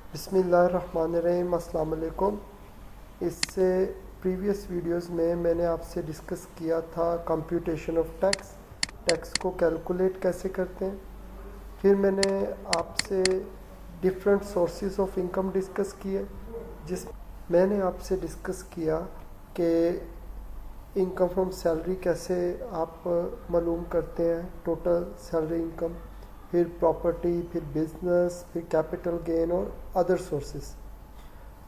बिस्मिल्लाहिर्रहमानिर्रहीम। अस्सलाम वालेकुम। इससे प्रीवियस वीडियोस में मैंने आपसे डिस्कस किया था कंप्यूटेशन ऑफ टैक्स को कैलकुलेट कैसे करते हैं। फिर मैंने आपसे different sources of income discuss किए, जिस मैंने आपसे डिस्कस किया कि इनकम फ्रॉम सैलरी कैसे आप मालूम करते हैं, टोटल सैलरी इनकम, फिर प्रॉपर्टी, फिर बिजनेस, फिर कैपिटल गेन और अदर सोर्सेस।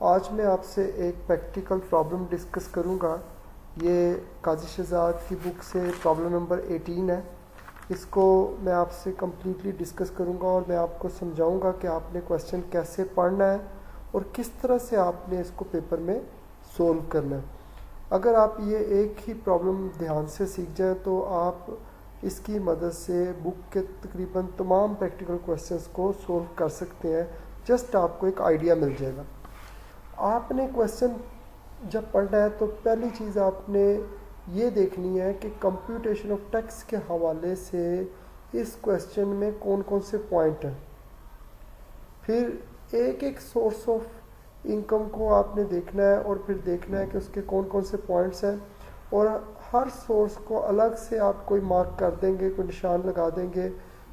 आज मैं आपसे एक प्रैक्टिकल प्रॉब्लम डिस्कस करूंगा। ये काजी शहजाद की बुक से प्रॉब्लम नंबर 18 है। इसको मैं आपसे कम्प्लीटली डिस्कस करूंगा और मैं आपको समझाऊंगा कि आपने क्वेश्चन कैसे पढ़ना है और किस तरह से आपने इसको पेपर में सोल्व करना है। अगर आप ये एक ही प्रॉब्लम ध्यान से सीख जाएं तो आप इसकी मदद से बुक के तकरीबन तमाम प्रैक्टिकल क्वेश्चंस को सोल्व कर सकते हैं। जस्ट आपको एक आइडिया मिल जाएगा। आपने क्वेश्चन जब पढ़ना है तो पहली चीज़ आपने ये देखनी है कि कंप्यूटेशन ऑफ टैक्स के हवाले से इस क्वेश्चन में कौन कौन से पॉइंट हैं। फिर एक एक सोर्स ऑफ इनकम को आपने देखना है और फिर देखना है कि उसके कौन कौन से पॉइंट्स हैं, और हर सोर्स को अलग से आप कोई मार्क कर देंगे, कोई निशान लगा देंगे,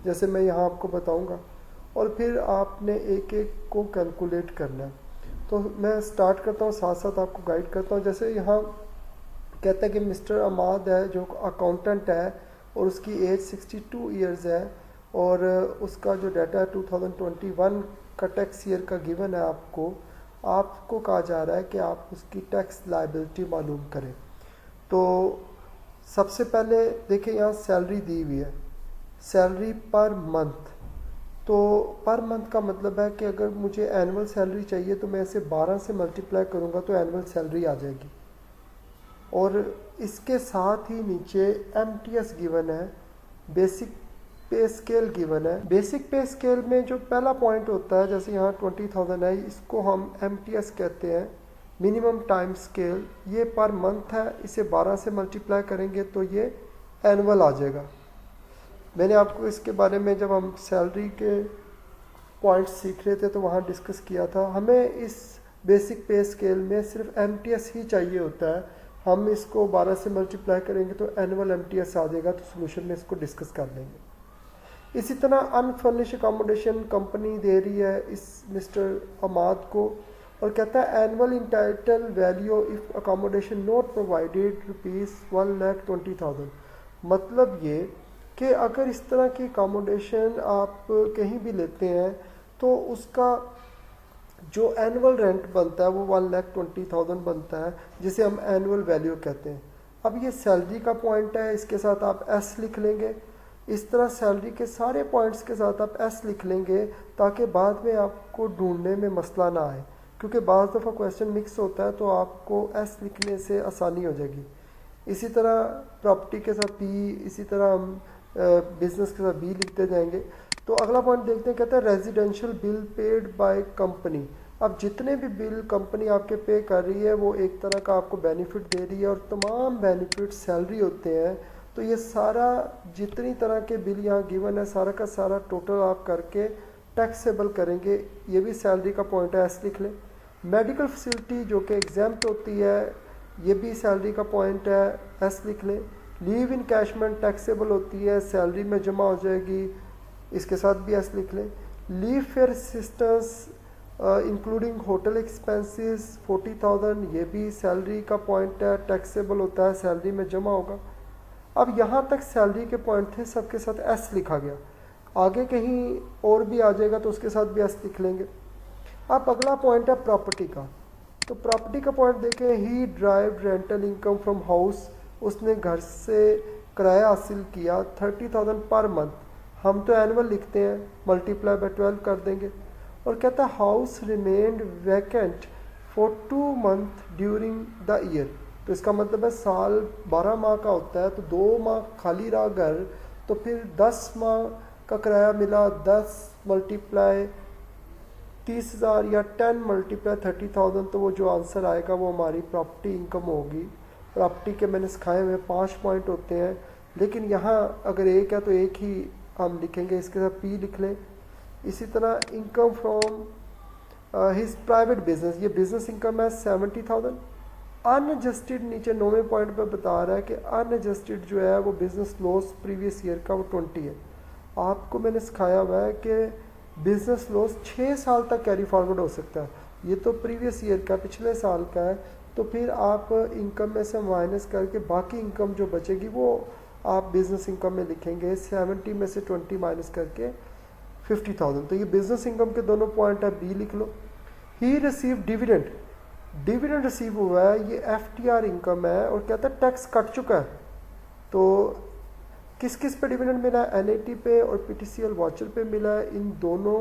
जैसे मैं यहाँ आपको बताऊँगा। और फिर आपने एक एक को कैलकुलेट करना है। तो मैं स्टार्ट करता हूँ, साथ साथ आपको गाइड करता हूँ। जैसे यहाँ कहता है कि मिस्टर अमाद है जो अकाउंटेंट है और उसकी एज 62 ईयर्स है, और उसका जो डाटा है 2021 का टैक्स ईयर का गिवन है। आपको कहा जा रहा है कि आप उसकी टैक्स लायबिलिटी मालूम करें। तो सबसे पहले देखिए यहाँ सैलरी दी हुई है, सैलरी पर मंथ। तो पर मंथ का मतलब है कि अगर मुझे एनुअल सैलरी चाहिए तो मैं इसे 12 से मल्टीप्लाई करूँगा तो एनुअल सैलरी आ जाएगी। और इसके साथ ही नीचे MTS गिवन है, बेसिक पे स्केल गिवन है। बेसिक पे स्केल में जो पहला पॉइंट होता है, जैसे यहाँ 20,000 है, इसको हम MTS कहते हैं, मिनिमम टाइम स्केल। ये पर मंथ है, इसे 12 से मल्टीप्लाई करेंगे तो ये एनुअल आ जाएगा। मैंने आपको इसके बारे में जब हम सैलरी के पॉइंट्स सीख रहे थे तो वहाँ डिस्कस किया था। हमें इस बेसिक पे स्केल में सिर्फ MTS ही चाहिए होता है। हम इसको 12 से मल्टीप्लाई करेंगे तो एनुअल MTS आ जाएगा। तो सोल्यूशन में इसको डिस्कस कर लेंगे। इसी तरह अनफर्निश अकोमोडेशन कंपनी दे रही है इस मिस्टर अमाद को, और कहता है annual entitle value if accommodation not provided ₹1,20,000। मतलब ये कि अगर इस तरह की अकोमोडेशन आप कहीं भी लेते हैं तो उसका जो एनुअल रेंट बनता है वो 1,20,000 बनता है, जिसे हम एनुअल वैल्यू कहते हैं। अब ये सैलरी का पॉइंट है, इसके साथ आप S लिख लेंगे। इस तरह सैलरी के सारे पॉइंट्स के साथ आप S लिख लेंगे ताकि बाद में आपको ढूंढने में मसला ना आए, क्योंकि बाज़ दफ़ा क्वेश्चन मिक्स होता है तो आपको S लिखने से आसानी हो जाएगी। इसी तरह प्रॉपर्टी के साथ P, इसी तरह हम बिजनेस के साथ B लिखते जाएंगे। तो अगला पॉइंट देखते हैं, कहता है residential bill paid by company. अब जितने भी बिल कंपनी आपके पे कर रही है वो एक तरह का आपको बेनिफिट दे रही है, और तमाम बेनिफिट सैलरी होते हैं। तो ये सारा जितनी तरह के बिल यहाँ गिवन है, सारा का सारा टोटल आप करके टैक्सेबल करेंगे। ये भी सैलरी का पॉइंट है, S लिख लें। मेडिकल फैसिलिटी जो कि एग्जाम्प्ट होती है, ये भी सैलरी का पॉइंट है, S लिख लें। लीव इन कैशमेंट टैक्सेबल होती है, सैलरी में जमा हो जाएगी, इसके साथ भी S लिख लें। Leave fair assistance including hotel expenses 40,000, ये भी सैलरी का पॉइंट है, टैक्सेबल होता है, सैलरी में जमा होगा। अब यहाँ तक सैलरी के पॉइंट थे, सबके साथ S लिखा गया। आगे कहीं और भी आ जाएगा तो उसके साथ भी S लिख लेंगे। अब अगला पॉइंट है प्रॉपर्टी का। तो प्रॉपर्टी का पॉइंट देखें, he derive rental income from house. उसने घर से किराया हासिल किया 30,000 पर मंथ। हम तो एनुअल लिखते हैं, मल्टीप्लाई बाय 12 कर देंगे। और कहता है house remained vacant for 2 month during the year. तो इसका मतलब है साल 12 माह का होता है, तो 2 माह खाली रहा घर, तो फिर 10 माह का किराया मिला। 10 मल्टीप्लाई 30,000 या 10 मल्टीप्लाई 30,000, तो वो जो आंसर आएगा वो हमारी प्रॉपर्टी इनकम होगी। प्रॉपर्टी के मैंने सिखाए हुए 5 पॉइंट होते हैं, लेकिन यहाँ अगर एक है तो एक ही हम लिखेंगे, इसके साथ P लिख लें। इसी तरह income from his private business, ये बिजनेस इनकम है 70,000। अनएडजस्टेड नीचे 9वें पॉइंट पर बता रहा है कि अनएडजस्टेड जो है वो बिजनेस लॉस प्रीवियस ईयर का वो 20 है। आपको मैंने सिखाया हुआ है कि बिजनेस लॉस 6 साल तक कैरी फॉरवर्ड हो सकता है। ये तो प्रीवियस ईयर का, पिछले साल का है, तो फिर आप इनकम में से माइनस करके बाकी इनकम जो बचेगी वो आप बिजनेस इनकम में लिखेंगे। 70 में से 20 माइनस करके 50,000। तो ये बिजनेस इनकम के दोनों पॉइंट है, बी लिख लो। ही रिसीव डिविडेंड, डिविडेंड रिसीव हुआ है, ये FTR इनकम है और कहता है टैक्स कट चुका है। तो किस किस पे डिविडेंड मिला है? NAT पे और PTCL वाचर पे मिला है, इन दोनों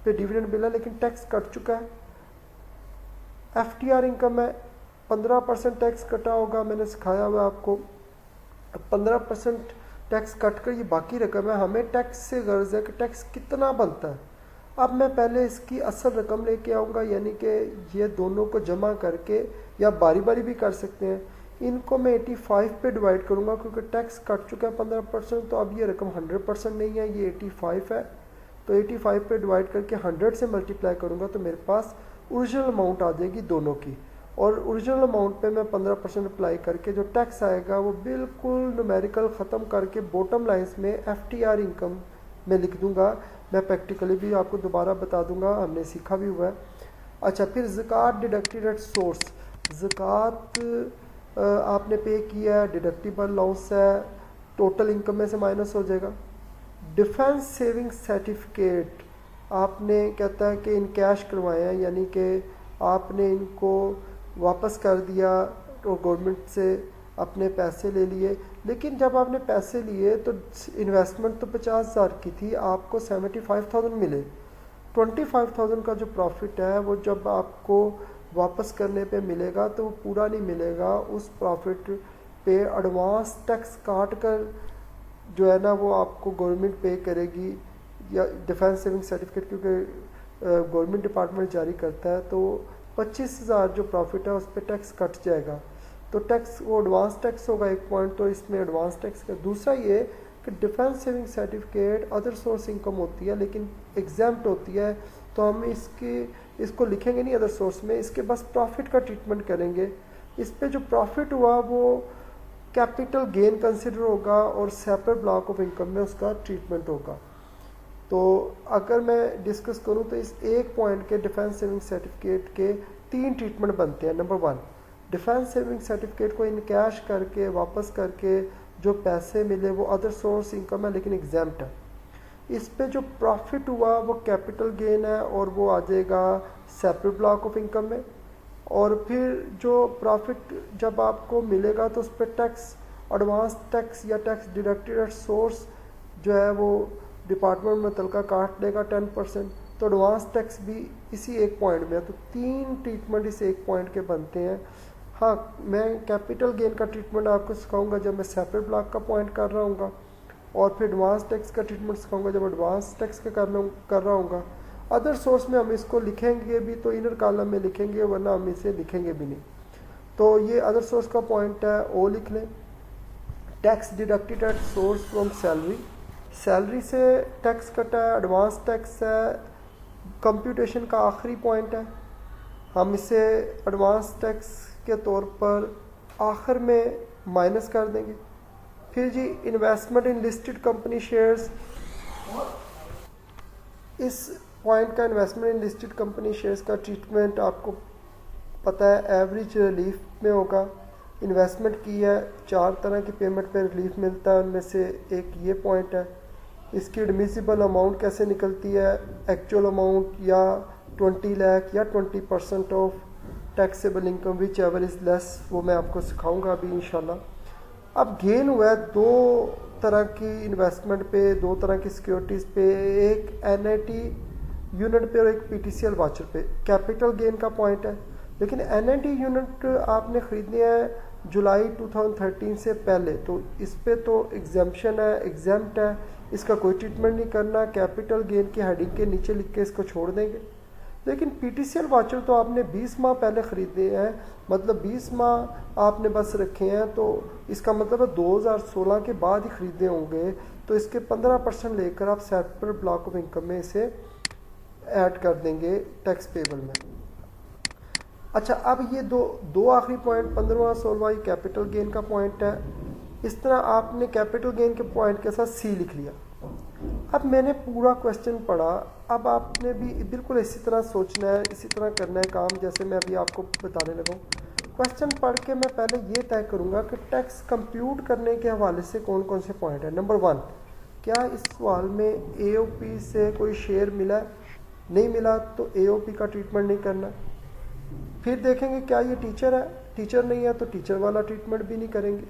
पे डिविडेंड मिला, लेकिन टैक्स कट चुका है। FTR इनकम है, 15% टैक्स कटा होगा, मैंने सिखाया हुआ आपको। 15% टैक्स कट कर ये बाकी रकम है, हमें टैक्स से गर्ज है कि टैक्स कितना बनता है। अब मैं पहले इसकी असल रकम लेके आऊँगा, यानी कि ये दोनों को जमा करके, या बारी बारी भी कर सकते हैं। इनको मैं 85 पे डिवाइड करूँगा क्योंकि टैक्स कट चुका है 15%, तो अब ये रकम 100% नहीं है, ये 85 है। तो 85 पे डिवाइड करके 100 से मल्टीप्लाई करूँगा तो मेरे पास ओरिजिनल अमाउंट आ जाएगी दोनों की। और ओरिजिनल अमाउंट पे मैं 15% अप्लाई करके जो टैक्स आएगा वो बिल्कुल न्यूमेरिकल ख़त्म करके बॉटम लाइन्स में FTR इनकम में लिख दूंगा। मैं प्रैक्टिकली भी आपको दोबारा बता दूंगा, हमने सीखा भी हुआ है। अच्छा, फिर ज़कात डिडक्टेड एट सोर्स, ज़कात आपने पे किया है, डिडक्टिबल अलाउंस है, टोटल इनकम में से माइनस हो जाएगा। डिफेंस सेविंग सर्टिफिकेट आपने कहता है कि इन कैश करवाए हैं, यानी कि आपने इनको वापस कर दिया तो गवर्नमेंट से अपने पैसे ले लिए, लेकिन जब आपने पैसे लिए तो इन्वेस्टमेंट तो 50,000 की थी, आपको 75,000 मिले। 25,000 का जो प्रॉफिट है वो जब आपको वापस करने पे मिलेगा तो वो पूरा नहीं मिलेगा, उस प्रॉफिट पे एडवांस टैक्स काट कर जो है ना वो आपको गवर्नमेंट पे करेगी, या डिफेंस सेविंग सर्टिफिकेट क्योंकि गवर्नमेंट डिपार्टमेंट जारी करता है, तो 25,000 जो प्रॉफिट है उस पर टैक्स कट जाएगा। तो टैक्स वो एडवांस टैक्स होगा एक पॉइंट, तो इसमें एडवांस टैक्स का। दूसरा ये कि defence saving certificate other source income होती है लेकिन एग्जाम्प्ट होती है, तो हम इसको लिखेंगे नहीं अदर सोर्स में, इसके बस प्रॉफिट का ट्रीटमेंट करेंगे। इस पर जो प्रॉफिट हुआ वो कैपिटल गेन कंसिडर होगा और सेपरेट ब्लॉक ऑफ इनकम में उसका ट्रीटमेंट होगा। तो अगर मैं डिस्कस करूं तो इस एक पॉइंट के डिफेंस सेविंग सर्टिफिकेट के 3 ट्रीटमेंट बनते हैं। नंबर 1, डिफेंस सेविंग सर्टिफिकेट को इन कैश करके वापस करके जो पैसे मिले वो अदर सोर्स इनकम है लेकिन एग्जाम्प्ट है। इस पे जो प्रॉफिट हुआ वो कैपिटल गेन है और वो आ जाएगा सेपरेट ब्लॉक ऑफ इनकम में। और फिर जो प्रॉफिट जब आपको मिलेगा तो उस पर टैक्स, एडवांस टैक्स या टैक्स डिडक्टेड एट सोर्स जो है वो डिपार्टमेंट में तलका काट लेगा 10%, तो एडवांस टैक्स भी इसी एक पॉइंट में है। तो 3 ट्रीटमेंट इस एक पॉइंट के बनते हैं। हाँ, मैं कैपिटल गेन का ट्रीटमेंट आपको सिखाऊंगा जब मैं सेपरेट ब्लॉक का पॉइंट कर रहा हूँ, और फिर एडवांस टैक्स का ट्रीटमेंट सिखाऊंगा जब एडवांस टैक्स का कर रहा हूँ। अदर सोर्स में हम इसको लिखेंगे भी तो इनर कॉलम में लिखेंगे, वरना हम इसे लिखेंगे भी नहीं। तो ये अदर सोर्स का पॉइंट है, ओ लिख लें। Tax deducted at source from salary, salary से टैक्स कटा है, एडवांस टैक्स है, कंप्यूटेशन का आखिरी पॉइंट है, हम इसे एडवांस टैक्स के तौर पर आखिर में माइनस कर देंगे। फिर G investment in listed company shares, इस पॉइंट का investment in listed company shares का ट्रीटमेंट आपको पता है एवरेज रिलीफ में होगा। इन्वेस्टमेंट की है, 4 तरह की पेमेंट पे रिलीफ मिलता है, उनमें से एक ये पॉइंट है। इसकी एडमिसिबल अमाउंट कैसे निकलती है, एक्चुअल अमाउंट या 20 लाख या 20% of taxable income which ever is less, वो मैं आपको सिखाऊंगा अभी इंशाल्लाह। अब गेन हुआ है 2 तरह की इन्वेस्टमेंट पे, 2 तरह की सिक्योरिटीज़ पे, एक NAT यूनिट पे और एक PTCL वाचर पे। कैपिटल गेन का पॉइंट है, लेकिन NAT यूनिट आपने ख़रीदनी है जुलाई 2013 से पहले, तो इस पे तो एग्जाम्पशन है, एग्जाम्प्ट है, इसका कोई ट्रीटमेंट नहीं करना। कैपिटल गेन की हेडिंग के नीचे लिख के इसको छोड़ देंगे। लेकिन PTCL वाचर तो आपने 20 माह पहले ख़रीदे हैं, मतलब 20 माह आपने बस रखे हैं, तो इसका मतलब है 2016 के बाद ही ख़रीदे होंगे, तो इसके 15% लेकर आप सेपरेट ब्लॉक ऑफ इनकम में इसे ऐड कर देंगे टैक्स पेबल में। अच्छा, अब ये दो आखिरी पॉइंट 15वां 16वां ये कैपिटल गेन का पॉइंट है। इस तरह आपने कैपिटल गेन के पॉइंट के साथ सी लिख लिया। अब मैंने पूरा क्वेश्चन पढ़ा, अब आपने भी बिल्कुल इसी तरह सोचना है, इसी तरह करना है काम जैसे मैं अभी आपको बताने लगा हूँ। क्वेश्चन पढ़ के मैं पहले ये तय करूँगा कि टैक्स कंप्यूट करने के हवाले से कौन कौन से पॉइंट है। नंबर 1, क्या इस सवाल में AOP से कोई शेयर मिला, नहीं मिला तो AOP का ट्रीटमेंट नहीं करना। फिर देखेंगे क्या ये टीचर है, टीचर नहीं है तो टीचर वाला ट्रीटमेंट भी नहीं करेंगे।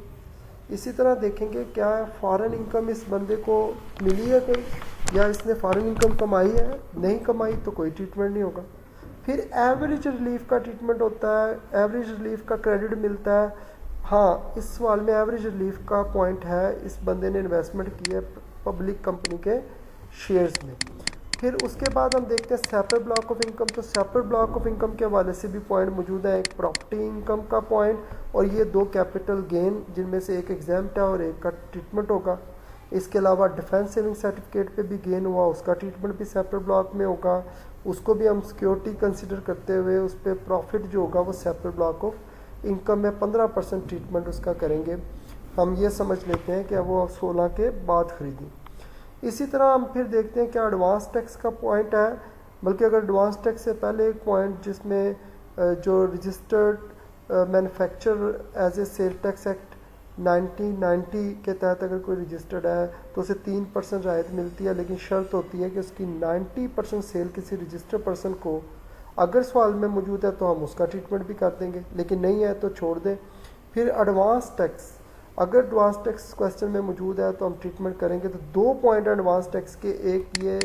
इसी तरह देखेंगे क्या फॉरेन इनकम इस बंदे को मिली है कोई, या इसने फॉरेन इनकम कमाई है, नहीं कमाई तो कोई ट्रीटमेंट नहीं होगा। फिर एवरेज रिलीफ का ट्रीटमेंट होता है, एवरेज रिलीफ का क्रेडिट मिलता है। हाँ, इस सवाल में एवरेज रिलीफ का पॉइंट है, इस बंदे ने इन्वेस्टमेंट की है पब्लिक कंपनी के शेयर्स में। फिर उसके बाद हम देखते हैं सेपरेट ब्लॉक ऑफ इनकम। तो सेपरेट ब्लॉक ऑफ इनकम के हवाले से भी पॉइंट मौजूद है, एक प्रॉपर्टी इनकम का पॉइंट और ये 2 कैपिटल गेन, जिनमें से एक एग्जाम्प्ट है और एक का ट्रीटमेंट होगा। इसके अलावा डिफेंस सेविंग सर्टिफिकेट पे भी गेन हुआ, उसका ट्रीटमेंट भी सेपरेट ब्लॉक में होगा। उसको भी हम सिक्योरिटी कंसिडर करते हुए उस पर प्रॉफिट जो होगा वो सेपरेट ब्लॉक ऑफ इनकम में 15% ट्रीटमेंट उसका करेंगे। हम ये समझ लेते हैं कि वो 16 के बाद खरीदें। इसी तरह हम फिर देखते हैं क्या एडवांस टैक्स का पॉइंट है, बल्कि अगर एडवांस टैक्स से पहले एक पॉइंट जिसमें जो registered manufacture as a sale tax act 1990 के तहत अगर कोई रजिस्टर्ड है तो उसे 3% राहत मिलती है, लेकिन शर्त होती है कि उसकी 90% सेल किसी रजिस्टर्ड पर्सन को अगर सवाल में मौजूद है तो हम उसका ट्रीटमेंट भी कर देंगे, लेकिन नहीं है तो छोड़ दें। फिर एडवांस टैक्स, अगर एडवांस टैक्स क्वेश्चन में मौजूद है तो हम ट्रीटमेंट करेंगे। तो 2 पॉइंट एडवांस टैक्स के, एक ये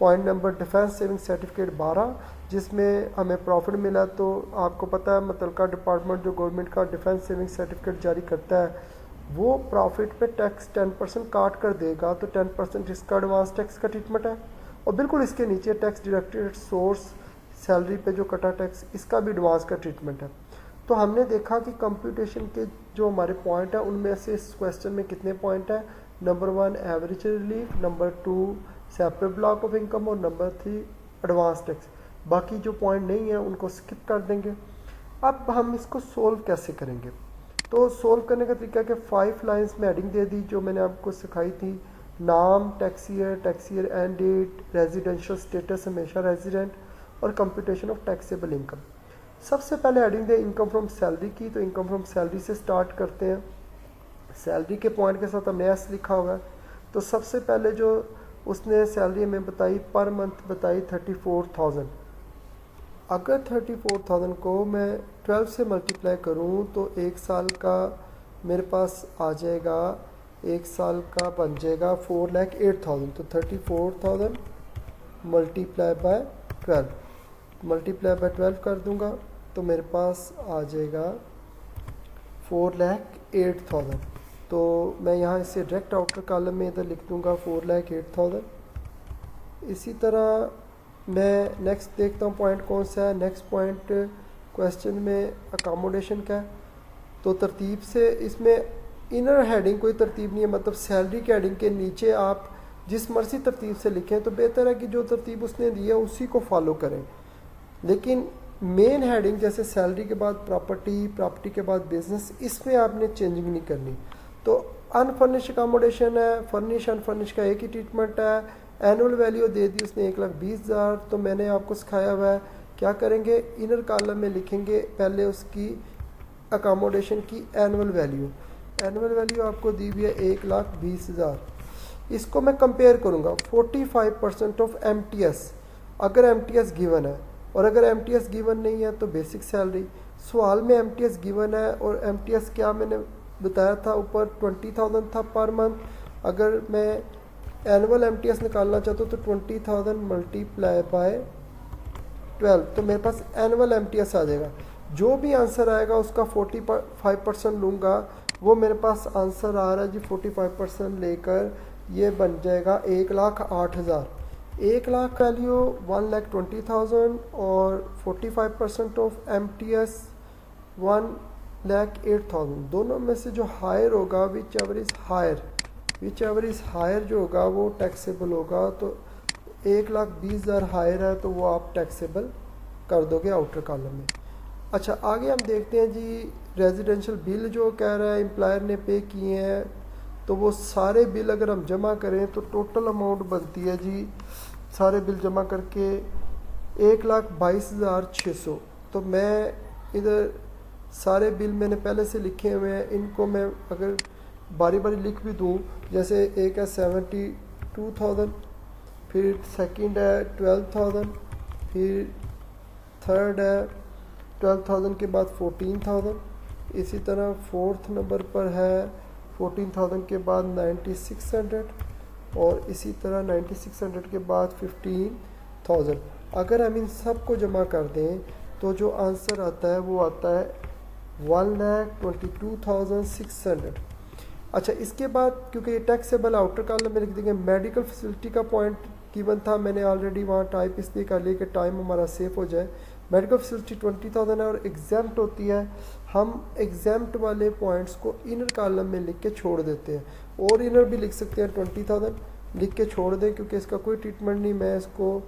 point number defence saving certificate 12 जिसमें हमें प्रॉफिट मिला, तो आपको पता है मुतलका डिपार्टमेंट जो गवर्नमेंट का डिफेंस सेविंग सर्टिफिकेट जारी करता है वो प्रॉफिट पे टैक्स 10% काट कर देगा, तो 10% इसका एडवांस टैक्स का ट्रीटमेंट है। और बिल्कुल इसके नीचे टैक्स डिडक्टेड सोर्स सैलरी पे जो कटा टैक्स, इसका भी एडवांस का ट्रीटमेंट है। तो हमने देखा कि कंप्यूटेशन के जो हमारे पॉइंट है उनमें से इस क्वेश्चन में कितने पॉइंट है। Number 1 average relief, number 2 separate block of income और नंबर 3 एडवांस टैक्स। बाकी जो पॉइंट नहीं है उनको स्किप कर देंगे। अब हम इसको सोल्व कैसे करेंगे, तो सोल्व करने का तरीका कि 5 लाइंस में हेडिंग दे दी जो मैंने आपको सिखाई थी। नाम, tax year end date, residential status हमेशा रेजिडेंट, और कंप्यूटेशन ऑफ टैक्सेबल इनकम। सबसे पहले हेडिंग दे इनकम फ्रॉम सैलरी की, तो इनकम फ्रॉम सैलरी से स्टार्ट करते हैं। सैलरी के पॉइंट के साथ हमने एस लिखा हुआ है। तो सबसे पहले जो उसने सैलरी हमें बताई पर मंथ बताई 34,000। अगर 34,000 को मैं 12 से मल्टीप्लाई करूं तो एक साल का मेरे पास आ जाएगा, एक साल का बन जाएगा 4,08,000। तो 34,000 मल्टीप्लाई बाय 12, मल्टीप्लाई बाय 12 कर दूंगा तो मेरे पास आ जाएगा 4,08,000। तो मैं यहाँ इसे डायरेक्ट आउटर कॉलम में इधर लिख दूंगा 4,08,000। इसी तरह मैं नेक्स्ट देखता हूँ पॉइंट कौन सा है। नेक्स्ट पॉइंट क्वेश्चन में अकामोडेशन का है, तो तरतीब से इसमें इनर हेडिंग कोई तरतीब नहीं है, मतलब सैलरी के हेडिंग के नीचे आप जिस मर्जी तरतीब से लिखें तो बेहतर है कि जो तरतीब उसने दी है उसी को फॉलो करें। लेकिन मेन हेडिंग जैसे सैलरी के बाद प्रॉपर्टी, प्रॉपर्टी के बाद बिजनेस, इसमें आपने चेंजिंग नहीं करनी। तो अनफर्निश अकामोडेशन है, फर्निश अनफर्निश का एक ही ट्रीटमेंट है। एनुअल वैल्यू दे दी उसने 1,20,000। तो मैंने आपको सिखाया हुआ है क्या करेंगे, इनर कॉलम में लिखेंगे पहले उसकी अकामोडेशन की एनुअल वैल्यू। एनुअल वैल्यू आपको दी हुई है 1,20,000। इसको मैं कंपेयर करूँगा 45% ऑफ MTS, अगर MTS गिवन है, और अगर MTS गिवन नहीं है तो बेसिक सैलरी। सवाल में MTS गिवन है और MTS क्या मैंने बताया था ऊपर 20,000 था पर मंथ। अगर मैं एनुअल MTS निकालना चाहता हूँ तो 20,000 मल्टीप्लाई बाय 12, तो मेरे पास एनुअल MTS आ जाएगा। जो भी आंसर आएगा उसका 45% लूँगा, वो मेरे पास आंसर आ रहा है जी 45% लेकर ये बन जाएगा 1,08,000। 1,00,000 वैल्यू 1,20,000 और 45% ऑफ MTS 1,08,000। दोनों में से जो हायर होगा विच एवर इज़ हायर जो होगा वो टैक्सेबल होगा। तो 1,20,000 हायर है तो वो आप टैक्सेबल कर दोगे आउटर कॉलम में। अच्छा, आगे हम देखते हैं जी रेजिडेंशियल बिल जो कह रहा है एम्प्लॉयर ने पे किए हैं, तो वो सारे बिल अगर हम जमा करें तो टोटल अमाउंट बनती है जी, सारे बिल जमा करके 1,22,600। तो मैं इधर सारे बिल मैंने पहले से लिखे हुए हैं, इनको मैं अगर बारी बारी लिख भी दूँ, जैसे एक है 72,000, फिर सेकंड है 12,000, फिर थर्ड है 12,000 के बाद 14,000, इसी तरह फोर्थ नंबर पर है 14,000 के बाद 9,600, और इसी तरह 9,600 के बाद 15,000। अगर हम इन सब को जमा कर दें तो जो आंसर आता है वो आता है 1,22,600। अच्छा, इसके बाद क्योंकि ये टैक्सेबल आउटर कॉलम में लिख देंगे, मेडिकल फैसिलिटी का पॉइंट गिवन था, मैंने ऑलरेडी वहाँ टाइप इसलिए कर लिया कि टाइम हमारा सेफ हो जाए। मेडिकल फैसिलिटी 20,000 है और एग्जाम्प्ट होती है, हम एग्जाम्प्ट वाले पॉइंट्स को इनर कॉलम में लिख के छोड़ देते हैं, और इनर भी लिख सकते हैं 20,000 लिख के छोड़ दें, क्योंकि इसका कोई ट्रीटमेंट नहीं, मैं इसको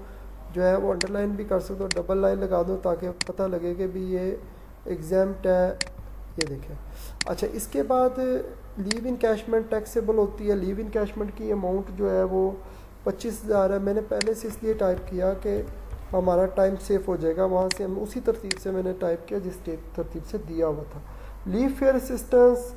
जो है वो अंडरलाइन भी कर सकता हूँ, डबल लाइन लगा दूँ ताकि पता लगे कि भी ये एग्जाम्प्ट है, ये देखें। अच्छा, इसके बाद लीव इनकैशमेंट टैक्सेबल होती है। लीव इनकैशमेंट की अमाउंट जो है वो 25,000 है। मैंने पहले से इसलिए टाइप किया कि हमारा टाइम सेफ हो जाएगा, वहाँ से हम उसी तरतीब से मैंने टाइप किया जिस तरतीब से दिया हुआ था। लीव फेयर असिस्टेंस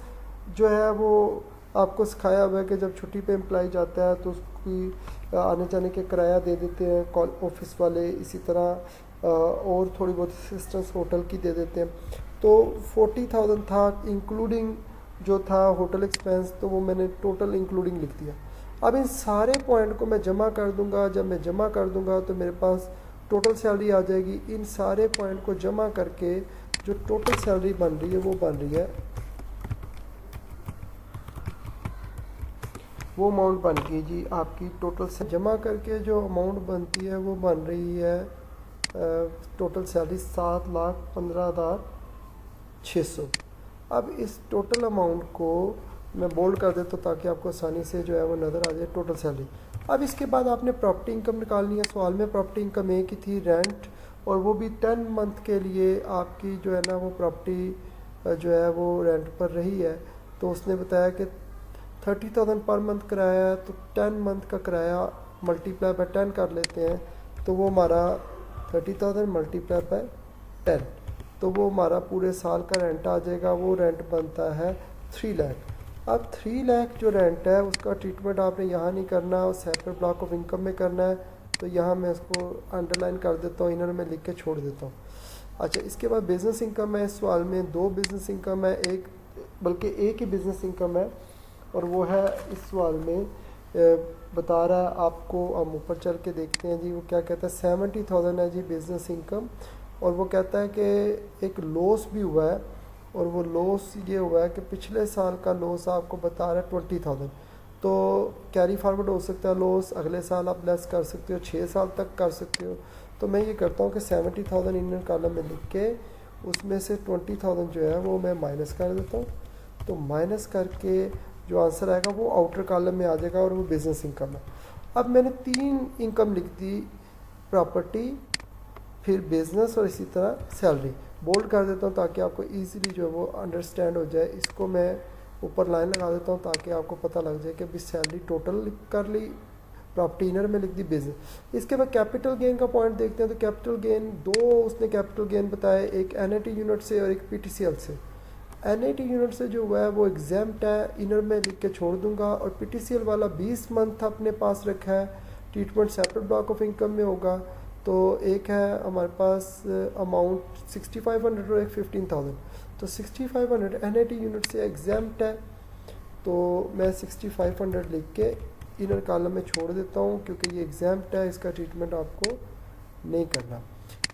जो है वो आपको सिखाया हुआ है कि जब छुट्टी पे एम्प्लॉय जाता है तो उसकी आने जाने के किराया दे देते हैं कॉल ऑफिस वाले, इसी तरह और थोड़ी बहुत असिस्टेंस होटल की दे देते हैं। तो 40,000 था इंक्लूडिंग जो था होटल एक्सपेंस, तो वो मैंने टोटल इंक्लूडिंग लिख दिया। अब इन सारे पॉइंट को मैं जमा कर दूंगा, जब मैं जमा कर दूंगा तो मेरे पास टोटल सैलरी आ जाएगी। इन सारे पॉइंट को जमा करके जो टोटल सैलरी बन रही है वो बन रही है, वो अमाउंट बन गई जी आपकी टोटल से जमा करके जो अमाउंट बनती है वो बन रही है टोटल सैलरी 7,15,600। अब इस टोटल अमाउंट को मैं बोल्ड कर देता हूँ ताकि आपको आसानी से जो है वो नज़र आ जाए टोटल सैलरी। अब इसके बाद आपने प्रॉपर्टी इनकम निकालनी है। सवाल में प्रॉपर्टी इनकम एक ही थी, रेंट, और वो भी 10 मंथ के लिए आपकी जो है ना वो प्रॉपर्टी जो है वो रेंट पर रही है। तो उसने बताया कि 30,000 पर मंथ किराया है, तो 10 मंथ का किराया मल्टीप्लाई बाय 10 कर लेते हैं, तो वो हमारा 30,000 मल्टीप्लाई बाय 10, तो वो हमारा पूरे साल का रेंट आ जाएगा। वो रेंट बनता है 3 लाख। अब 3 लाख जो रेंट है उसका ट्रीटमेंट आपने यहाँ नहीं करना, सेपरेट ब्लॉक ऑफ इनकम में करना है। तो यहाँ मैं इसको अंडरलाइन कर देता हूँ, इनर में लिख के छोड़ देता हूँ। अच्छा, इसके बाद बिज़नेस इनकम है। इस सवाल में 2 बिज़नेस इनकम है, बल्कि एक ही बिज़नेस इनकम है, और वो है इस सवाल में बता रहा है आपको। हम ऊपर चल के देखते हैं जी वो क्या कहता है। 70,000 है जी बिज़नेस इनकम, और वो कहता है कि एक लॉस भी हुआ है, और वो लॉस ये हुआ है कि पिछले साल का लॉस आपको बता रहा है 20,000। तो कैरी फॉरवर्ड हो सकता है लॉस, अगले साल आप लेस कर सकते हो, 6 साल तक कर सकते हो। तो मैं ये करता हूँ कि 70,000 इनर कॉलम में लिख के उसमें से 20,000 जो है वो मैं माइनस कर देता हूँ। तो माइनस करके जो आंसर आएगा वो आउटर कॉलम में आ जाएगा, और वो बिज़नेस इनकम है। अब मैंने 3 इनकम लिख दी, प्रॉपर्टी, फिर बिज़नेस, और इसी तरह सैलरी। बोल्ड कर देता हूँ ताकि आपको इजीली जो है वो अंडरस्टैंड हो जाए। इसको मैं ऊपर लाइन लगा देता हूँ ताकि आपको पता लग जाए कि अभी सैलरी टोटल कर ली, प्रॉपर्टी इनर में लिख दी, बिजनेस। इसके बाद कैपिटल गेन का पॉइंट देखते हैं। तो कैपिटल गेन 2 उसने कैपिटल गेन बताया, एक NAT यूनिट से और एक PTCL से। NAT यूनिट से जो हुआ है वो एग्जाम्प्ट है, इनर में लिख के छोड़ दूंगा, और PTCL वाला 20 मंथ अपने पास रखा है, treatment separate block of income में होगा। तो एक है हमारे पास अमाउंट 6,500 और एक 15,000। तो 6,500 NAT यूनिट से एग्जाम्प्ट है, तो मैं 6,500 लिख के इनर कॉलम में छोड़ देता हूँ, क्योंकि ये एग्जाम्प्ट है, इसका ट्रीटमेंट आपको नहीं करना।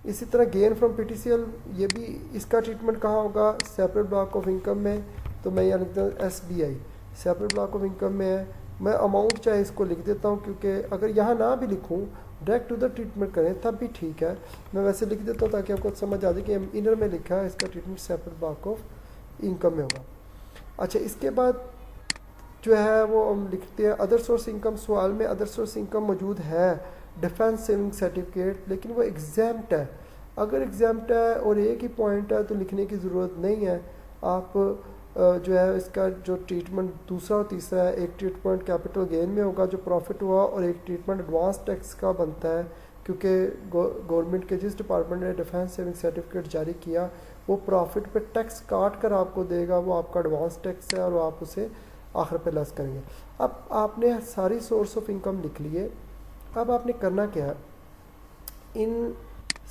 इसी तरह गेन फ्रॉम PTCL, ये भी इसका ट्रीटमेंट कहाँ होगा, सेपरेट ब्लॉक ऑफ इनकम में। तो मैं यहाँ लिखता हूँ SBI, separate block of income में है। मैं अमाउंट चाहे इसको लिख देता हूँ, क्योंकि अगर यहाँ ना भी लिखूँ, डायरेक्ट टू द ट्रीटमेंट करें तब भी ठीक है, मैं वैसे लिख देता हूँ ताकि आपको समझ आ जाए कि इनर में लिखा है, इसका treatment separate block of income में होगा। अच्छा, इसके बाद जो है वो हम लिखते हैं अदर सोर्स इनकम। सवाल में अदर सोर्स इनकम मौजूद है, डिफेंस सेविंग सर्टिफिकेट, लेकिन वो एग्जाम्प्ट है। अगर एग्जाम्प्ट है और एक ही पॉइंट है तो लिखने की ज़रूरत नहीं है। आप जो है इसका जो ट्रीटमेंट दूसरा और तीसरा है, एक ट्रीटमेंट कैपिटल गेन में होगा जो प्रॉफिट हुआ, और एक ट्रीटमेंट एडवांस टैक्स का बनता है, क्योंकि गवर्नमेंट के जिस डिपार्टमेंट ने डिफेंस सेविंग सर्टिफिकेट जारी किया वो प्रॉफिट पे टैक्स काट कर आपको देगा, वो आपका एडवांस टैक्स है और आप उसे आखिर पे लेस करेंगे। अब आपने सारी सोर्स ऑफ इनकम लिख लिए। अब आपने करना क्या है, इन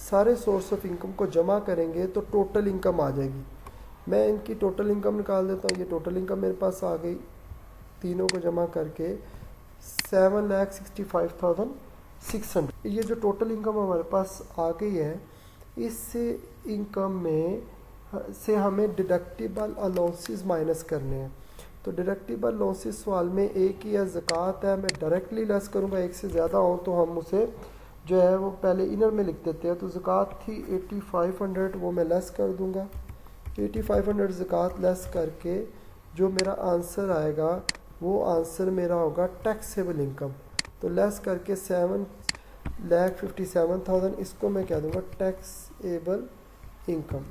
सारे सोर्स ऑफ इनकम को जमा करेंगे तो टोटल इनकम आ जाएगी। मैं इनकी टोटल इनकम निकाल देता हूँ। ये टोटल इनकम मेरे पास आ गई, तीनों को जमा करके 7,65,600। ये जो टोटल इनकम हमारे पास आ गई है, इस इनकम में से हमें डिडक्टिबल अलाउंसेस माइनस करने हैं। तो डिडक्टिबल अलाउंसेस सवाल में एक ही है, ज़कात है, मैं डायरेक्टली लेस करूँगा। एक से ज़्यादा हो तो हम उसे जो है वो पहले इनर में लिख देते हैं। तो ज़कात थी 8500, वो मैं लेस कर दूँगा। 8500 ज़कात लेस करके जो मेरा आंसर आएगा वो आंसर मेरा होगा टैक्सेबल इनकम। तो लेस करके 7,57,000, इसको मैं कह दूँगा टैक्सेबल इनकम,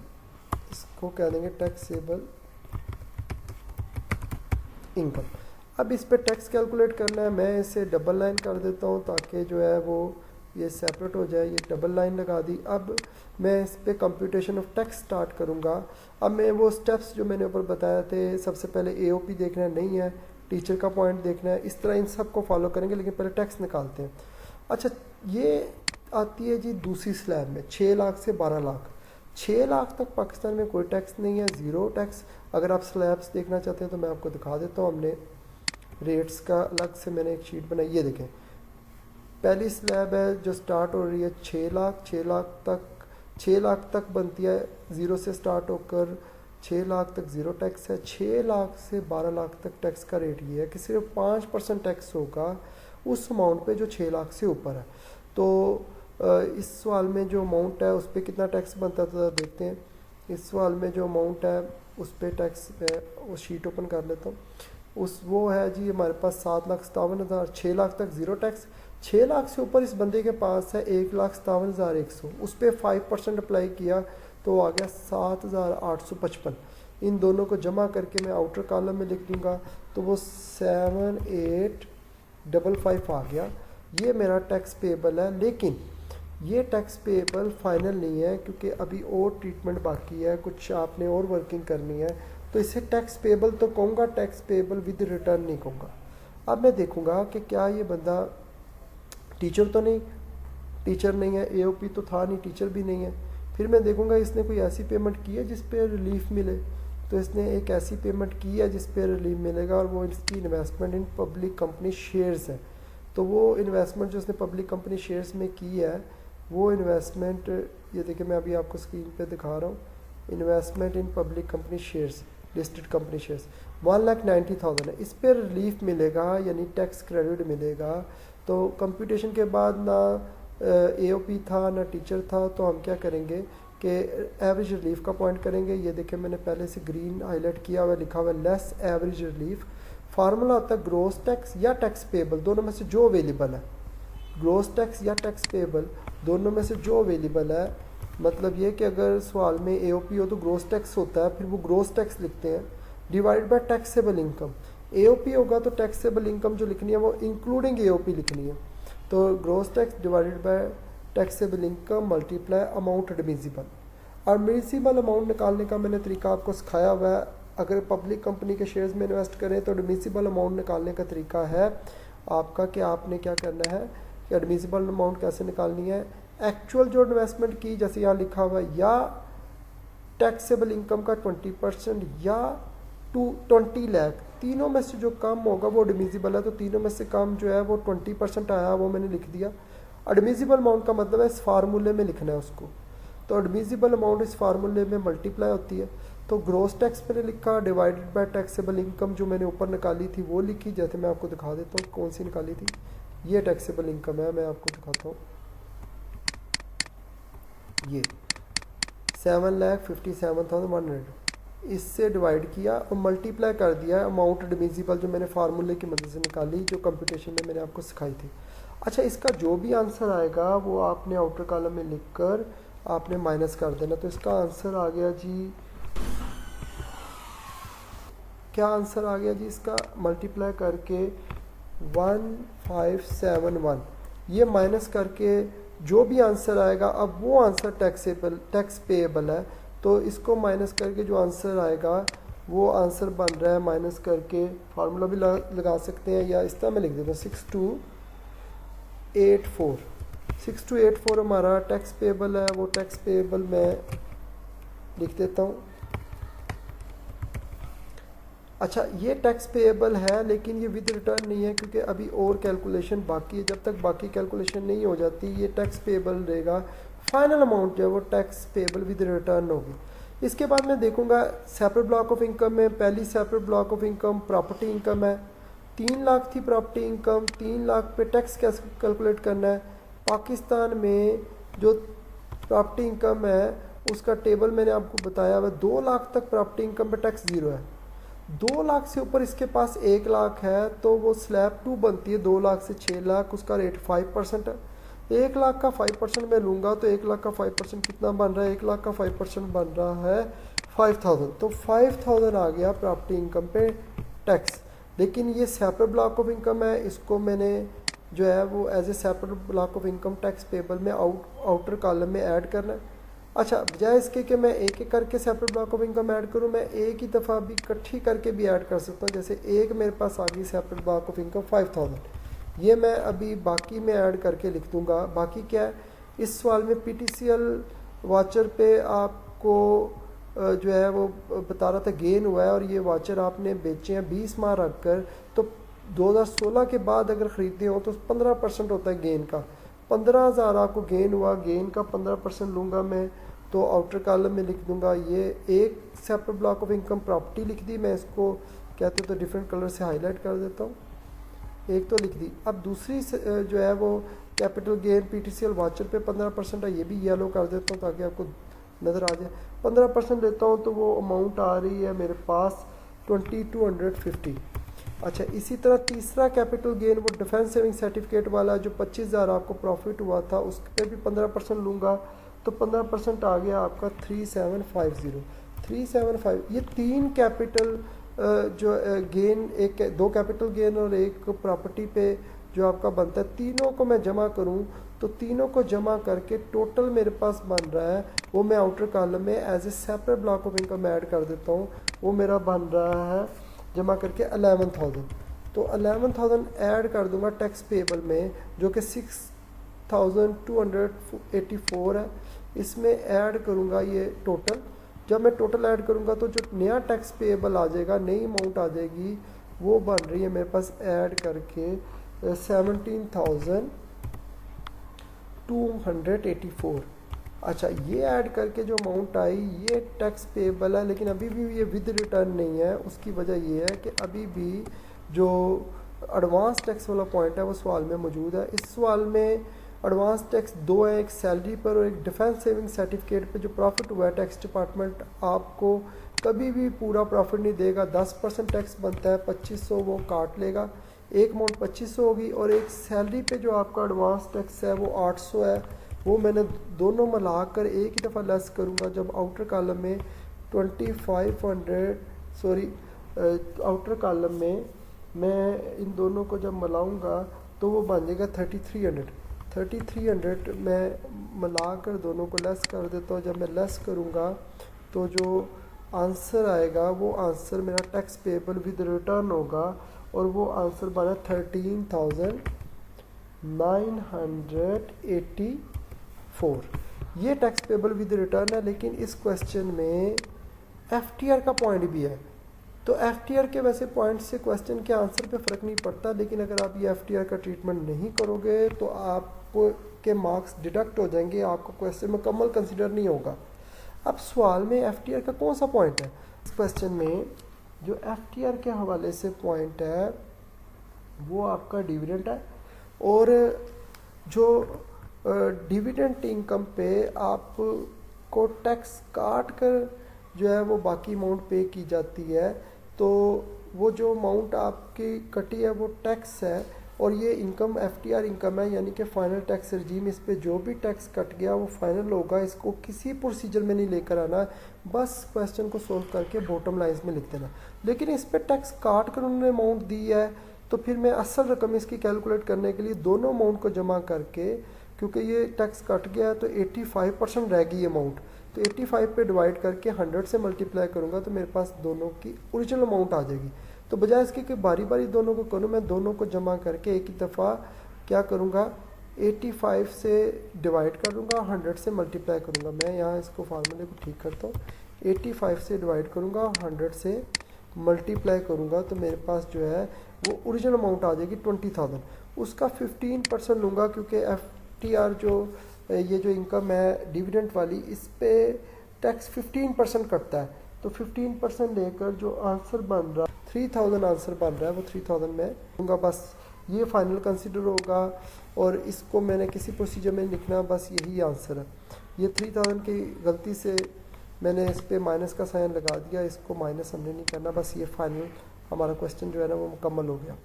इसको कह देंगे टैक्सेबल इनकम। अब इस पे टैक्स कैलकुलेट करना है, मैं इसे डबल लाइन कर देता हूँ ताकि जो है वो ये सेपरेट हो जाए। ये डबल लाइन लगा दी। अब मैं इस पे कंप्यूटेशन ऑफ टैक्स स्टार्ट करूँगा। अब मैं वो स्टेप्स जो मैंने ऊपर बताए थे, सबसे पहले एओपी देखना नहीं है, टीचर का पॉइंट देखना है, इस तरह इन सब को फॉलो करेंगे, लेकिन पहले टैक्स निकालते हैं। अच्छा, ये आती है जी दूसरी स्लैब में 6 लाख से 12 लाख। 6 लाख तक पाकिस्तान में कोई टैक्स नहीं है, ज़ीरो टैक्स। अगर आप स्लैब्स देखना चाहते हैं तो मैं आपको दिखा देता हूँ। हमने रेट्स का अलग से मैंने एक शीट बनाई, ये देखें। पहली स्लैब है जो स्टार्ट हो रही है 6 लाख। 6 लाख तक बनती है, ज़ीरो से स्टार्ट होकर 6 लाख तक ज़ीरो टैक्स है। 6 लाख से 12 लाख तक टैक्स का रेट ये है कि सिर्फ 5% टैक्स होगा उस अमाउंट पे जो 6 लाख से ऊपर है। तो इस सवाल में जो अमाउंट है उस पर कितना टैक्स बनता था देखते हैं। इस सवाल में जो अमाउंट है उस पर टैक्स है, वो शीट ओपन कर लेता हूँ। वो है जी हमारे पास 7,57,000। 6 लाख तक ज़ीरो टैक्स। 6 लाख से ऊपर इस बंदे के पास है 1,57,100, उस पर 5% अप्लाई किया तो आ गया 7,855। इन दोनों को जमा करके मैं आउटर कॉलम में लिख दूँगा तो वो 7,855 आ गया। ये मेरा टैक्स पेबल है, लेकिन ये टैक्स पेबल फाइनल नहीं है क्योंकि अभी और ट्रीटमेंट बाकी है, कुछ आपने और वर्किंग करनी है। तो इसे टैक्स पेबल तो कहूँगा, टैक्स पेबल विद रिटर्न नहीं कहूँगा। अब मैं देखूँगा कि क्या ये बंदा टीचर तो नहीं, टीचर नहीं है, एओपी तो था नहीं, टीचर भी नहीं है। फिर मैं देखूँगा इसने कोई ऐसी पेमेंट की है जिस पे रिलीफ मिले। तो इसने एक ऐसी पेमेंट की है जिस पे रिलीफ मिलेगा और वो इसकी investment in public company shares है। तो वो इन्वेस्टमेंट जो उसने पब्लिक कंपनी शेयर्स में की है वो इन्वेस्टमेंट, ये देखिए मैं अभी आपको स्क्रीन पे दिखा रहा हूँ, investment in public company shares, listed company shares 1,90,000 है। इस पर रिलीफ मिलेगा यानी टैक्स क्रेडिट मिलेगा। तो कंप्यूटेशन के बाद ना एओपी था ना टीचर था, तो हम क्या करेंगे कि एवरेज रिलीफ का पॉइंट करेंगे। ये देखें मैंने पहले से ग्रीन हाईलाइट किया हुआ, लिखा हुआ लेस एवरेज रिलीफ। फार्मूला होता है ग्रोस टैक्स या टैक्स पेबल, दोनों में से जो अवेलेबल है। ग्रोस टैक्स या टैक्स पेबल दोनों में से जो अवेलेबल है, मतलब ये कि अगर सवाल में एओपी हो तो ग्रोस टैक्स होता है, फिर वो ग्रोस टैक्स लिखते हैं, divide by taxable income. AOP होगा तो टैक्सेबल इनकम जो लिखनी है वो इंक्लूडिंग एओपी लिखनी है। तो gross tax divided by taxable income multiply amount admissible. और एडमिसिबल अमाउंट निकालने का मैंने तरीका आपको सिखाया हुआ है। अगर पब्लिक कंपनी के शेयर्स में इन्वेस्ट करें तो एडमिसिबल अमाउंट निकालने का तरीका है आपका कि आपने क्या करना है कि एडमिसिबल अमाउंट कैसे निकालनी है। एक्चुअल जो इन्वेस्टमेंट की, जैसे यहाँ लिखा हुआ है, या टैक्सेबल इनकम का 20% या 20 लाख, तीनों में से जो कम होगा वो एडमिसिबल है। तो तीनों में से कम जो है वो 20% आया, वो मैंने लिख दिया। एडमिसिबल अमाउंट का मतलब है इस फार्मूले में लिखना है उसको। तो एडमिसिबल अमाउंट इस फार्मूले में मल्टीप्लाई होती है। तो ग्रोस टैक्स मैंने लिखा, डिवाइडेड बाय टैक्सेबल इनकम जो मैंने ऊपर निकाली थी वो लिखी। जैसे मैं आपको दिखा देता हूँ कौन सी निकाली थी। ये टैक्सेबल इनकम है, मैं आपको दिखाता हूँ। ये 7,57,100 इससे डिवाइड किया और मल्टीप्लाई कर दिया अमाउंट एडमिसिबल जो मैंने फार्मूले की मदद से निकाली, जो कंप्यूटेशन में मैंने आपको सिखाई थी। अच्छा, इसका जो भी आंसर आएगा वो आपने आउटर कॉलम में लिखकर आपने माइनस कर देना। तो इसका आंसर आ गया जी, क्या आंसर आ गया जी इसका, मल्टीप्लाई करके 1571, ये माइनस करके जो भी आंसर आएगा, अब वो आंसर टैक्स पेएबल है, तो इसको माइनस करके जो आंसर आएगा वो आंसर बन रहा है, माइनस करके फार्मूला भी लगा सकते हैं या इस तरह मैं लिख देता हूँ 6284 हमारा टैक्स पेएबल है, वो टैक्स पेएबल मैं लिख देता हूँ। अच्छा, ये टैक्स पेएबल है लेकिन ये विद रिटर्न नहीं है क्योंकि अभी और कैलकुलेशन बाकी है। जब तक बाकी कैलकुलेशन नहीं हो जाती ये टैक्स पेएबल रहेगा। फाइनल अमाउंट जो है वो टैक्स पेएबल विद रिटर्न होगी। इसके बाद मैं देखूंगा सेपरेट ब्लॉक ऑफ इनकम में, पहली separate block of income property income है। 3 लाख थी प्रॉपर्टी इनकम, 3 लाख पे टैक्स कैसे कैलकुलेट करना है। पाकिस्तान में जो प्रॉपर्टी इनकम है उसका टेबल मैंने आपको बताया हुआ, 2 लाख तक प्रॉपर्टी इनकम पे टैक्स 0 है। 2 लाख से ऊपर इसके पास 1 लाख है तो वो स्लैब 2 बनती है। 2 लाख से 6 लाख उसका रेट 5% है। 1 लाख का 5% मैं लूँगा तो 1 लाख का 5% कितना बन रहा है, 1 लाख का 5% बन रहा है 5000। तो 5000 आ गया प्रॉपर्टी इनकम पे टैक्स। लेकिन ये सेपरेट ब्लॉक ऑफ इनकम है, इसको मैंने जो है वो as a separate block of income tax payable में आउटर कॉलम में ऐड करना है। अच्छा, बजाय इसके कि मैं एक एक करके separate block of income add करूं, मैं एक ही दफ़ा भी इकट्ठी करके भी ऐड कर सकता हूं। जैसे एक मेरे पास आ गई सेपरेट ब्लॉक ऑफ इनकम 5000, ये मैं अभी बाकी में ऐड करके लिख दूंगा। बाकी क्या है, इस सवाल में PTCL वाचर पे आपको जो है वो बता रहा था गेन हुआ है और ये वाचर आपने बेचे हैं 20 माह रख कर, तो 2016 के बाद अगर ख़रीदते हो तो 15% होता है गेन का। 15,000 आपको गेन हुआ, गेन का 15% लूँगा मैं, तो आउटर कॉलम में लिख दूंगा ये एक separate block of income property लिख दी, मैं इसको कहते तो डिफरेंट कलर से हाईलाइट कर देता हूँ, एक तो लिख दी। अब दूसरी जो है वो कैपिटल गेन PTCL वाचर पे 15% है, ये भी येलो कर देता हूँ ताकि आपको नज़र आ जाए। 15% लेता हूँ तो वो अमाउंट आ रही है मेरे पास 2250। अच्छा, इसी तरह तीसरा कैपिटल गेन वो डिफेंस सेविंग सर्टिफिकेट वाला जो 25,000 आपको प्रॉफिट हुआ था उस पर भी 15% लूँगा, तो 15% आ गया आपका 3750। ये 3 कैपिटल जो गेन, एक 2 कैपिटल गेन और एक प्रॉपर्टी पे जो आपका बनता है, तीनों को मैं जमा करूं तो तीनों को जमा करके टोटल मेरे पास बन रहा है, वो मैं आउटर कॉलम में as a separate block of income add कर देता हूँ। वो मेरा बन रहा है जमा करके 11,000। तो 11,000 ऐड कर दूंगा टैक्स पेबल में जो कि 6,284 है, इसमें ऐड करूंगा ये टोटल। जब मैं टोटल ऐड करूंगा तो जो नया टैक्स पेबल आ जाएगा, नई अमाउंट आ जाएगी, वो बन रही है मेरे पास ऐड करके 17,284। अच्छा, ये ऐड करके जो अमाउंट आई ये टैक्स पेबल है, लेकिन अभी भी ये विद रिटर्न नहीं है। उसकी वजह ये है कि अभी भी जो एडवांस टैक्स वाला पॉइंट है वो सवाल में मौजूद है। इस सवाल में एडवांस टैक्स 2 है, एक सैलरी पर और एक डिफेंस सेविंग सर्टिफिकेट पे जो प्रॉफिट हुआ है। टैक्स डिपार्टमेंट आपको कभी भी पूरा प्रॉफिट नहीं देगा, 10% टैक्स बनता है, 2500 वो काट लेगा, एक अमाउंट 2500 होगी, और एक सैलरी पे जो आपका एडवांस टैक्स है वो 800 है, वो मैंने दोनों मिलाकर एक ही दफ़ा लेस करूँगा। जब आउटर कॉलम में 2500 आउटर कॉलम में मैं इन दोनों को जब मिलाऊँगा तो वो बन जाएगा 3300 मैं मिलाकर दोनों को लेस कर देता हूँ। जब मैं लेस करूँगा तो जो आंसर आएगा वो आंसर मेरा टैक्स पेबल विद रिटर्न होगा, और वो आंसर बना 13,984। ये टैक्स पेबल विद रिटर्न है। लेकिन इस क्वेश्चन में FTR का पॉइंट भी है, तो FTR के वैसे पॉइंट से क्वेश्चन के आंसर पे फ़र्क नहीं पड़ता, लेकिन अगर आप ये FTR का ट्रीटमेंट नहीं करोगे तो आपको के मार्क्स डिडक्ट हो जाएंगे, आपका क्वेश्चन मुकम्मल कंसिडर नहीं होगा। अब सवाल में FTR का कौन सा पॉइंट है? इस क्वेश्चन में जो FTR के हवाले से पॉइंट है वो आपका डिविडेंड है, और जो डिविडेंड इनकम पे आपको टैक्स काट कर जो है वो बाकी अमाउंट पे की जाती है, तो वो जो अमाउंट आपकी कटी है वो टैक्स है, और ये इनकम FTR इनकम है, यानी कि फ़ाइनल टैक्स रजीम, इस पे जो भी टैक्स कट गया वो फाइनल होगा। इसको किसी प्रोसीजर में नहीं लेकर आना, बस क्वेश्चन को सोल्व करके बॉटम लाइन्स में लिख देना। लेकिन इस पे टैक्स काट कर उन्होंने अमाउंट दी है, तो फिर मैं असल रकम इसकी कैलकुलेट करने के लिए दोनों अमाउंट को जमा करके, क्योंकि ये टैक्स कट गया है तो 85% रह गई अमाउंट, तो 85 पे डिवाइड करके 100 से मल्टीप्लाई करूँगा तो मेरे पास दोनों की ओरिजिनल अमाउंट आ जाएगी। तो बजाय इसके कि बारी बारी दोनों को करूँ, मैं दोनों को जमा करके एक ही दफ़ा क्या करूँगा, 85 से डिवाइड करूँगा, 100 से मल्टीप्लाई करूँगा। मैं यहाँ इसको फार्मूले को ठीक करता हूँ, 85 से डिवाइड करूँगा, 100 से मल्टीप्लाई करूँगा, तो मेरे पास जो है वो ओरिजिनल अमाउंट आ जाएगी 20,000। उसका 15% लूँगा, क्योंकि FTR जो ये जो इनकम है डिविडेंड वाली, इस पे टैक्स 15% कटता है, तो 15% लेकर जो आंसर बन रहा 3000 आंसर बन रहा है, वो 3000 में लूँगा। बस ये फाइनल कंसिडर होगा और इसको मैंने किसी प्रोसीजर में लिखना, बस यही आंसर है। ये 3000 की गलती से मैंने इस पर माइनस का साइन लगा दिया, इसको माइनस हमने नहीं करना, बस ये फाइनल हमारा क्वेश्चन जो है ना वो मुकम्मल हो गया।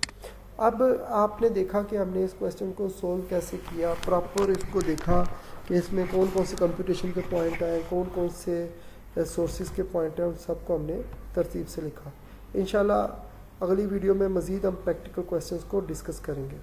अब आपने देखा कि हमने इस क्वेश्चन को सोल्व कैसे किया, प्रॉपर इसको देखा कि इसमें कौन कौन से कंप्यूटेशन के पॉइंट आए, कौन कौन से सोर्सेज के पॉइंट हैं, उन सबको हमने तरतीब से लिखा। इंशाल्लाह अगली वीडियो में मज़ीद हम प्रैक्टिकल क्वेश्चंस को डिस्कस करेंगे।